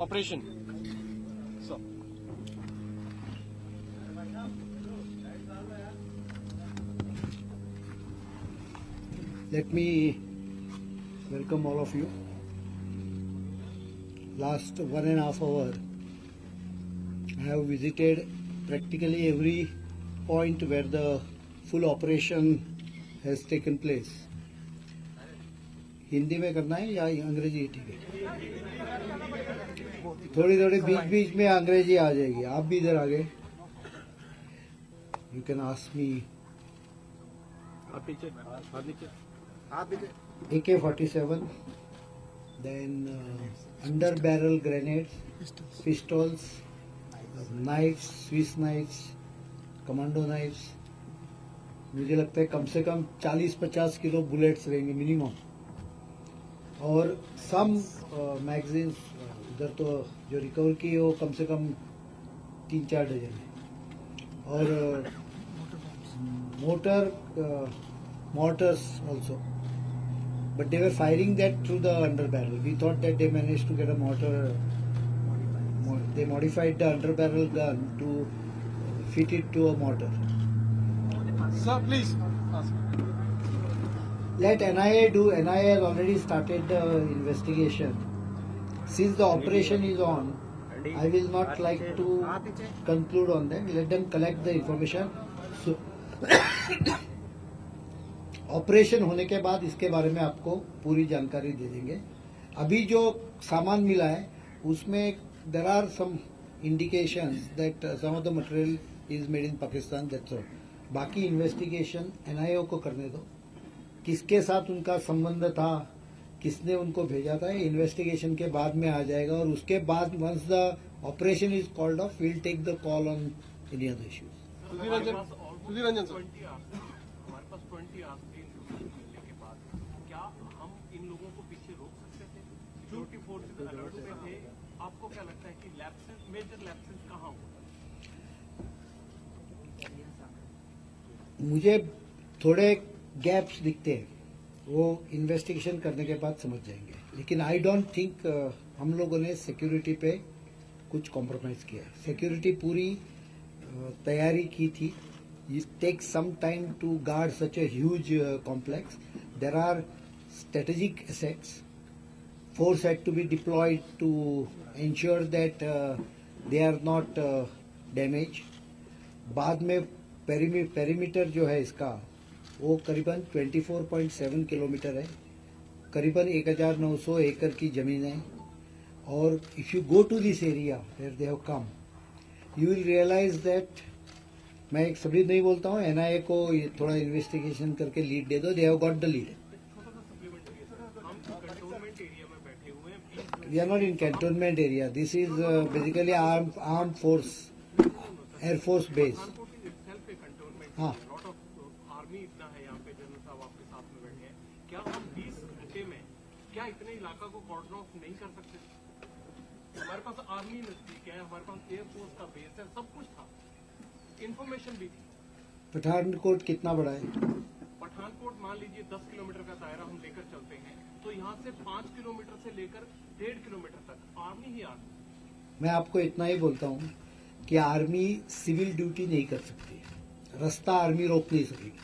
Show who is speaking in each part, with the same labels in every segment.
Speaker 1: Operation. So.
Speaker 2: Let me welcome all of you. Last 1.5 hours, I have visited practically every point where the full operation has taken place. Hindi में करना है या अंग्रेजी? ठीक है, थोड़ी थोड़ी बीच बीच में अंग्रेजी आ जाएगी. आप भी इधर आगे. You can ask me.
Speaker 1: आप पीछे,
Speaker 2: AK-47, then under barrel grenades, pistols, knives, Swiss knives, commando knives. मुझे लगता है कम से कम 40-50 किलो बुलेट्स रहेंगे मिनिमम. और सम मैगजीन्स उधर तो जो रिकवर की वो कम से कम 3-4 डजन है. और mortars also, but they were firing that through the under barrel. We thought that they managed to get a mortar. They modified the under barrel gun to fit it to a mortar.
Speaker 1: Sir, please.
Speaker 2: Let NIA do. NIA has already started the investigation. Since the operation is on, I will not like to conclude on them. Let them collect the information. So, operation होने के बाद इसके बारे में आपको पूरी जानकारी दे देंगे. अभी जो सामान मिला है उसमें there are some indications that some of the material is made in Pakistan. That's all. बाकी इन्वेस्टिगेशन एनआईओ को करने दो. किसके साथ उनका संबंध था, किसने उनको भेजा था, इन्वेस्टिगेशन के बाद में आ जाएगा. और उसके बाद once the operation is called off, we'll take the call on any other issues.
Speaker 1: Sudhir Ranjan sir,
Speaker 3: हमारे पास 20 आवर्स की इन्फॉर्मेशन मिलने के बाद क्या हम इन लोगों को पीछे रोक सकते थे? सिक्योरिटी फोर्सेज अलर्ट पे थे. आपको क्या लगता है कि लैप्सेस, मेजर लैप्सेस कहाँ हुआ?
Speaker 2: मुझे थोड़े गैप्स दिखते हैं, वो इन्वेस्टिगेशन करने के बाद समझ जाएंगे. लेकिन आई डोंट थिंक हम लोगों ने सिक्योरिटी पे कुछ कॉम्प्रोमाइज किया. सिक्योरिटी पूरी तैयारी की थी. It takes some time to guard such a huge complex. There are strategic assets. Force had to be deployed to ensure that they are not damaged. बाद में पेरीमीटर जो है इसका वो करीबन 24.7 किलोमीटर है. करीबन 1900 एकड़ की जमीन है. और if you go to this area where they have come, you will realise that, मैं एक सभी नहीं बोलता हूँ, एनआईए को थोड़ा इन्वेस्टिगेशन करके लीड दे दो. They have got the lead. We are not in cantonment area. This is basically arm force, air force base. हाँ,
Speaker 3: आर्मी इतना है यहाँ पे. जनरल साहब आपके साथ में बैठे हैं. क्या हम 20 घंटे में क्या इतने इलाका को कॉर्डन ऑफ नहीं कर सकते? हमारे पास आर्मी नजदीक है, हमारे पास एयरफोर्स का बेस है, सब कुछ था, इन्फॉर्मेशन भी थी.
Speaker 2: पठानकोट कितना बड़ा है?
Speaker 3: पठानकोट मान लीजिए 10 किलोमीटर का दायरा हम लेकर चलते हैं तो यहाँ से 5 किलोमीटर से लेकर 1.5 किलोमीटर तक आर्मी ही आर्मी.
Speaker 2: मैं आपको इतना ही बोलता हूँ कि आर्मी सिविल ड्यूटी नहीं कर सकती. रास्ता आर्मी रोक नहीं सकेगी.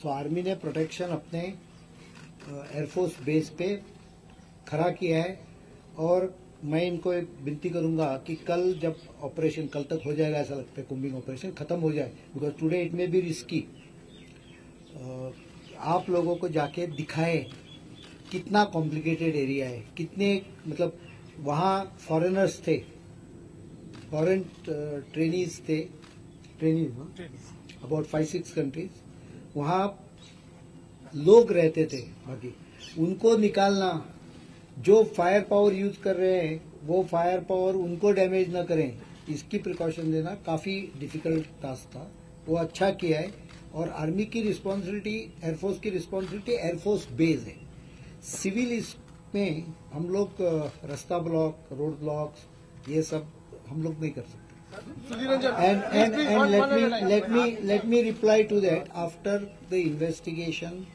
Speaker 2: सो आर्मी ने प्रोटेक्शन अपने एयरफोर्स बेस पे खड़ा किया है. और मैं इनको एक विनती करूंगा कि कल जब ऑपरेशन, कल तक हो जाएगा ऐसा लगता है, कुंबिंग ऑपरेशन खत्म हो जाए, because today it may be risky. आप लोगों को जाके दिखाए कितना कॉम्प्लिकेटेड एरिया है, कितने मतलब वहाँ फॉरेनर्स थे, फॉरेन ट्रेनीज थे, अबाउट 5-6 कंट्रीज. वहाँ लोग रहते थे. बाकी उनको निकालना, जो फायर पावर यूज कर रहे हैं वो फायर पावर उनको डैमेज न करें, इसकी प्रिकॉशन देना काफी डिफिकल्ट टास्क था. वो अच्छा किया है. और आर्मी की रिस्पॉन्सिबिलिटी, एयरफोर्स की रिस्पॉन्सिबिलिटी एयरफोर्स बेस है. सिविल इसमें हम लोग रास्ता ब्लॉक, रोड ब्लॉक्स, ये सब हम लोग नहीं कर सकते. And let me reply to that. After the investigation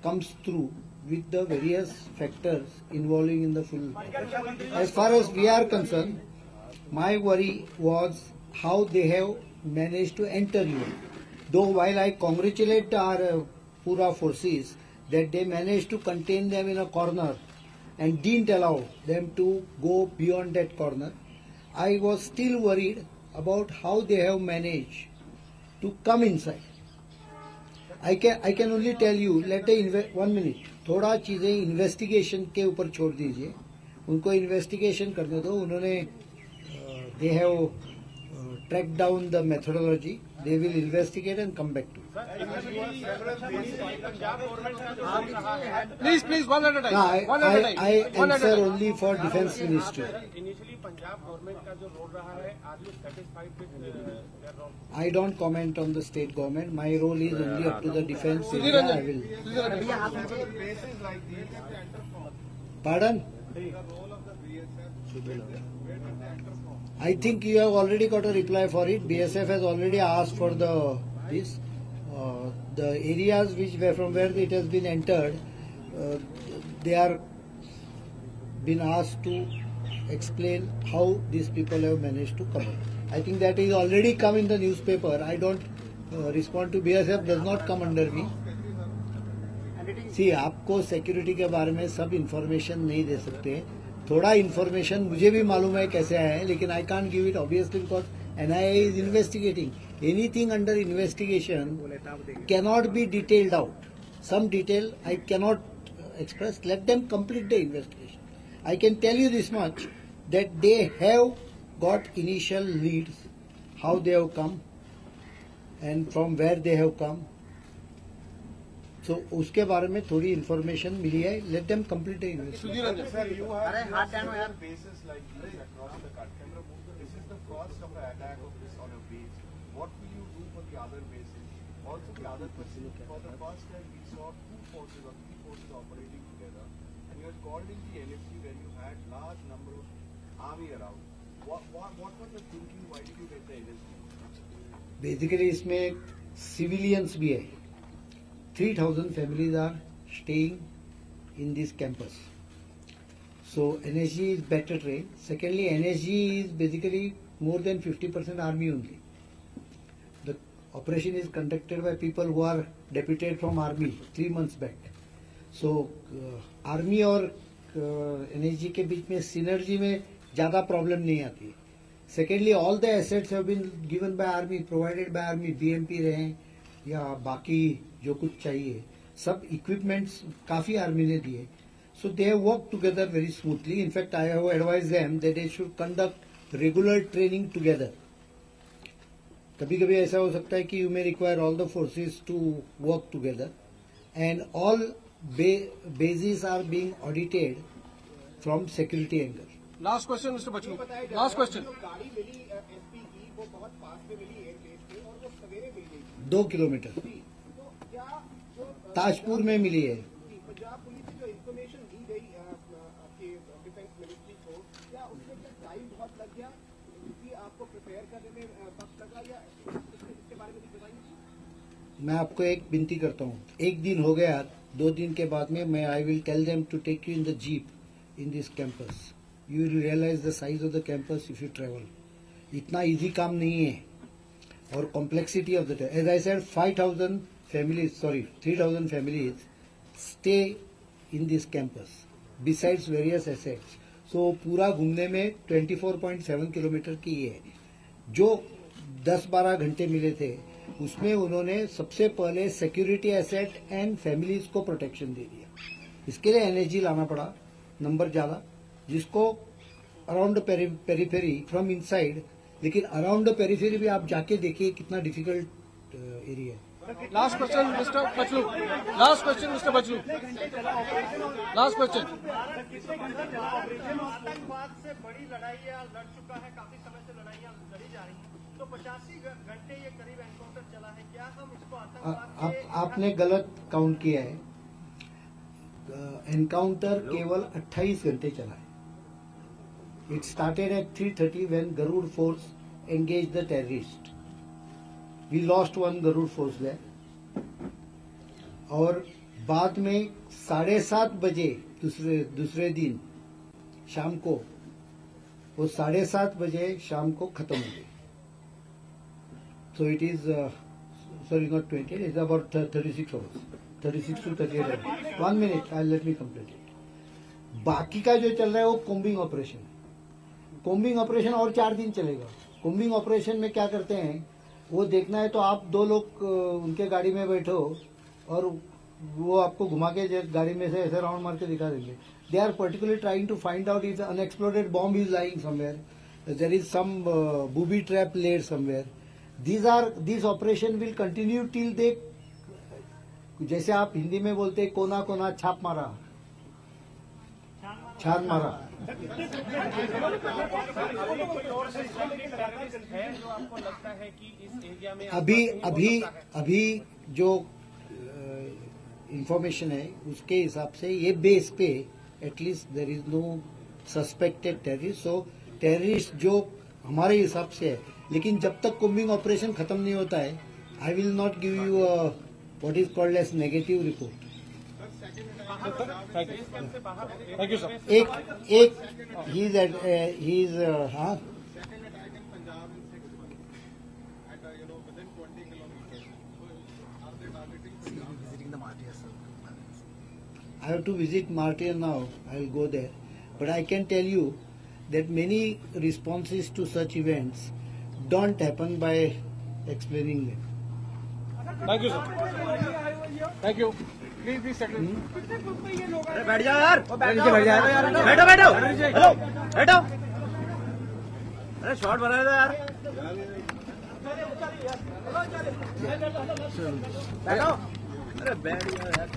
Speaker 2: comes through, with the various factors involving in the full. As far as we are concerned, my worry was how they have managed to enter Europe. Though while I congratulate our Pura forces that they managed to contain them in a corner and didn't allow them to go beyond that corner, I was still worried about how they have managed to come inside. I can only tell you, let the 1 minute, थोड़ा चीजें investigation के ऊपर छोड़ दीजिए, उनको investigation करने दो. उन्होंने they have tracked down the methodology. They will investigate and come back to you.
Speaker 1: Please, one at a time.
Speaker 2: No,
Speaker 1: One at a time.
Speaker 2: I
Speaker 1: One at a
Speaker 2: answer
Speaker 1: time.
Speaker 2: only for defense ministry.
Speaker 3: Initially Punjab government का जो role रहा है, are you satisfied with their role?
Speaker 2: I don't comment on the state government. My role is only up to the defense
Speaker 1: Sudhir
Speaker 2: area. I
Speaker 1: Ranjan.
Speaker 2: will.
Speaker 1: Sudhir Ranjan.
Speaker 2: Pardon? I think you have already got a reply for it. BSF has already asked for this. The areas which were from where it has been entered, they are been asked to explain how these people have managed to come in. I think that is already come in the newspaper. I don't respond to BSF, does not come under me. See, आपको security के बारे में सब information नहीं दे सकते. थोड़ा information मुझे भी मालूम है कैसे आया है, लेकिन I can't give it obviously because NIA is investigating. Anything under investigation cannot be detailed out. Some detail I cannot express. Let them complete the investigation. I can tell you this much, that they have got initial leads, how they have come and from where they have come. So उसके बारे में थोड़ी information मिली है. Let them complete the investigation.
Speaker 1: Sudhir Ranjan.
Speaker 4: Sir, you have bases like these across the country. This is the first of the attack of this on a base. What will you do for the other bases? Also, the other question, for the first time we saw two forces or three forces operating together, and you had called in the LFC where you had large number of army around. What was the thinking? Why did you get the LFC?
Speaker 2: Basically इसमें civilians भी है. 3,000 families are staying in this campus. So NSG is better trained. Secondly, NSG is basically more than 50% army only. The operation is conducted by people who are deputed from army 3 months back. So army और NSG के बीच में synergy में ज्यादा problem नहीं आती. Secondly, all the assets have been given by army, provided by army. BMP रहे या बाकी जो कुछ चाहिए, सब इक्विपमेंट्स काफी आर्मी ने दिए. So they have worked together very smoothly. In fact, I have advised them that they should conduct regular training together. कभी कभी ऐसा हो सकता है कि you may require all the forces to work together, and all bases are being audited from security angle.
Speaker 1: Last question, Mr. Bachlu. Last question.
Speaker 5: गाड़ी मिली SP की, वो बहुत पास में मिली एयरबेस के और वो सवेरे मिल गई.
Speaker 2: 2 किलोमीटर
Speaker 5: तो क्या जो
Speaker 2: ताजपुर में मिली है.
Speaker 5: पंजाब पुलिस से जो इन्फॉर्मेशन दी गई आपके डिफेंस मिनिस्ट्री को, क्या उसमें क्या टाइम बहुत लग गया कि आपको प्रिपेयर करने में वक्त लगा, या इसके बारे में कुछ बताइए.
Speaker 2: मैं आपको एक विनती करता हूँ, एक दिन हो गया, 2 दिन के बाद में मैं I will tell them to take you in the jeep in this campus. You will realise the size of the campus if you travel. इतना इजी काम नहीं है, और complexity of the, as I said, 3,000 families stay in this campus besides various assets. So पूरा घूमने में 24.7 kilometre की है. जो 10-12 घंटे मिले थे, उसमें उन्होंने सबसे पहले सिक्योरिटी एसेट एंड फैमिलीज को प्रोटेक्शन दे दिया. इसके लिए एनएसजी लाना पड़ा, नंबर ज्यादा, जिसको अराउंड पेरीफेरी फ्रॉम इनसाइड. लेकिन अराउंड द पेरीफेरी भी आप जाके देखिए कितना डिफिकल्ट एरिया है.
Speaker 1: Last question, Mr. Bachlu. Last question, Mr. Bachlu. Last question.
Speaker 3: आतंकवाद से बड़ी लड़ाइयां लड़ चुका है, काफी समय से लड़ाइयां लड़ी जा रही हैं. तो 85 घंटे ये करीब एनकाउंटर चला है. क्या हम इसको आतंकवाद के
Speaker 2: आपने गलत काउंट किया है. एनकाउंटर केवल 28 घंटे चला है. It started at 3:30 when Garud force engage the terrorist. We lost 1 Garud force there. और बाद में 7:30 बजे दूसरे दिन शाम को, वो 7:30 बजे शाम को खत्म हो गई. So it is, sorry, not 20, it's about 36 hours. 36 to 38 hours. 1 minute, let me complete it. बाकी का जो चल रहा है वो कोम्बिंग ऑपरेशन है. कोम्बिंग ऑपरेशन और 4 दिन चलेगा. कोम्बिंग ऑपरेशन में क्या करते हैं, वो देखना है तो आप 2 लोग उनके गाड़ी में बैठो और वो आपको घुमा के गाड़ी में से ऐसे राउंड मार के दिखा देंगे. They are particularly trying to find out if an unexploded bomb is lying somewhere. There is some booby trap laid somewhere. These operation will continue till they, जैसे आप हिंदी में बोलते हैं कोना कोना छाप मारा, छान मारा. अभी जो इंफॉर्मेशन है उसके हिसाब से ये बेस पे at least there is no suspected terrorist. So terrorist जो हमारे हिसाब से है, लेकिन जब तक कोम्बिंग ऑपरेशन खत्म नहीं होता है, I will not give you what is called as negative report.
Speaker 1: Thank you sir.
Speaker 2: एक ही इज हाँ, I have to visit Martyr now. I will go there. But I can tell you that many responses to such events don't happen by explaining them.
Speaker 1: Thank you sir. Thank you. Please please settle.
Speaker 6: बैठ जाओ यार, बैठो बैठो, hello बैठो. अरे shot बना दो यार, बैठो. अरे बैठ जाओ यार.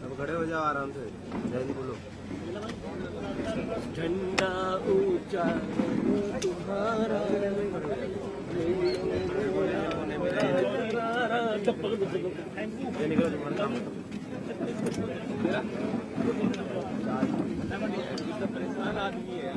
Speaker 6: अब खड़े हो जाओ आराम से, जय हिंद बोलो. झंडा ऊंचा तुम्हारा, निकलो तुम्हारा काम. परेशान आदमी है.